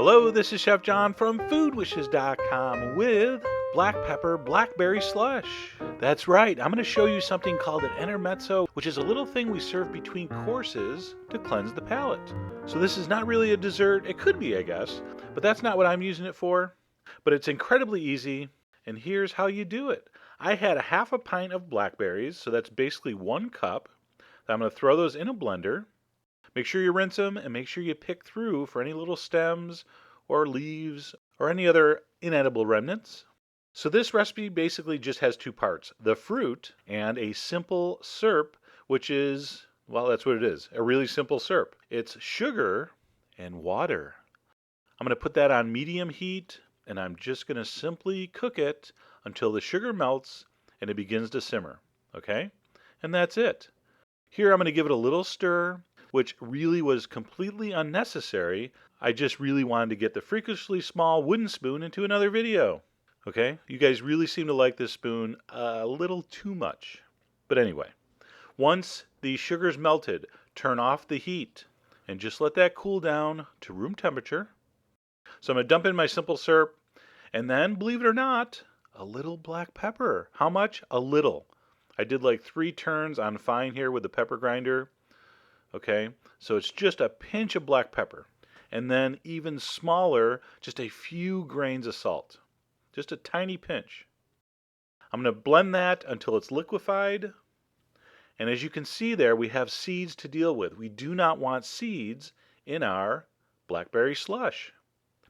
Hello, this is Chef John from foodwishes.com with black pepper blackberry slush. That's right, I'm going to show you something called an Intermezzo, which is a little thing we serve between courses to cleanse the palate. So this is not really a dessert. It could be, I guess, but that's not what I'm using it for. But it's incredibly easy, and here's how you do it. I had a half a pint of blackberries, so that's basically 1 cup. I'm going to throw those in a blender. Make sure you rinse them and make sure you pick through for any little stems or leaves or any other inedible remnants. So this recipe basically just has 2 parts, the fruit and a simple syrup, which is, well, that's what it is, a really simple syrup. It's sugar and water. I'm going to put that on medium heat and I'm just going to simply cook it until the sugar melts and it begins to simmer, okay? And that's it. Here I'm going to give it a little stir, which really was completely unnecessary. I just really wanted to get the freakishly small wooden spoon into another video. Okay, you guys really seem to like this spoon a little too much. But anyway, once the sugar's melted, turn off the heat and just let that cool down to room temperature. So I'm going to dump in my simple syrup and then, believe it or not, a little black pepper. How much? A little. I did like 3 turns on fine here with the pepper grinder. Okay, so it's just a pinch of black pepper. And then even smaller, just a few grains of salt. Just a tiny pinch. I'm going to blend that until it's liquefied. And as you can see there, we have seeds to deal with. We do not want seeds in our blackberry slush.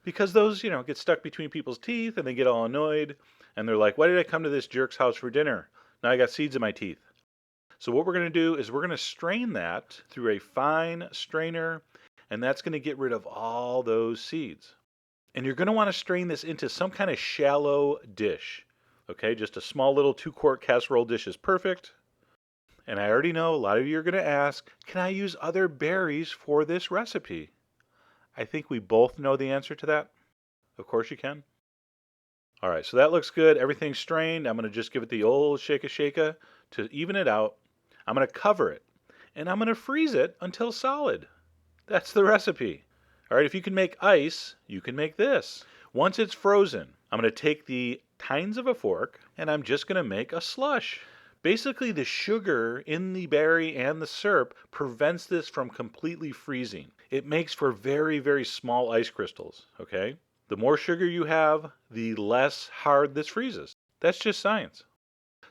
Because those, get stuck between people's teeth and they get all annoyed. And they're like, why did I come to this jerk's house for dinner? Now I got seeds in my teeth. So what we're going to do is we're going to strain that through a fine strainer, and that's going to get rid of all those seeds. And you're going to want to strain this into some kind of shallow dish. Okay, just a small little 2-quart casserole dish is perfect. And I already know a lot of you are going to ask, can I use other berries for this recipe? I think we both know the answer to that. Of course you can. All right, so that looks good. Everything's strained. I'm going to just give it the old shake-a-shake-a to even it out. I'm going to cover it, and I'm going to freeze it until solid. That's the recipe. All right, if you can make ice, you can make this. Once it's frozen, I'm going to take the tines of a fork, and I'm just going to make a slush. Basically, the sugar in the berry and the syrup prevents this from completely freezing. It makes for very, very small ice crystals, okay? The more sugar you have, the less hard this freezes. That's just science.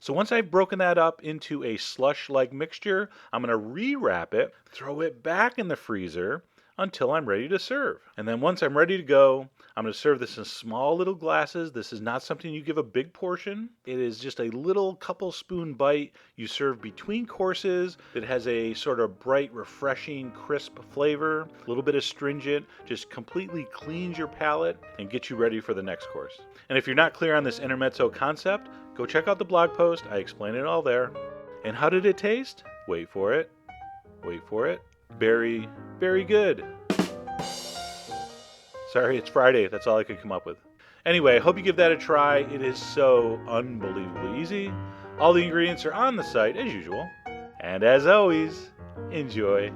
So once I've broken that up into a slush-like mixture, I'm going to rewrap it, throw it back in the freezer until I'm ready to serve. And then once I'm ready to go, I'm going to serve this in small little glasses. This is not something you give a big portion. It is just a little couple spoon bite you serve between courses that has a sort of bright, refreshing, crisp flavor, a little bit astringent, just completely cleans your palate and gets you ready for the next course. And if you're not clear on this Intermezzo concept, go check out the blog post. I explain it all there. And how did it taste? Wait for it. Wait for it. Very, very good. Sorry, it's Friday. That's all I could come up with. Anyway, I hope you give that a try. It is so unbelievably easy. All the ingredients are on the site as usual. And as always, enjoy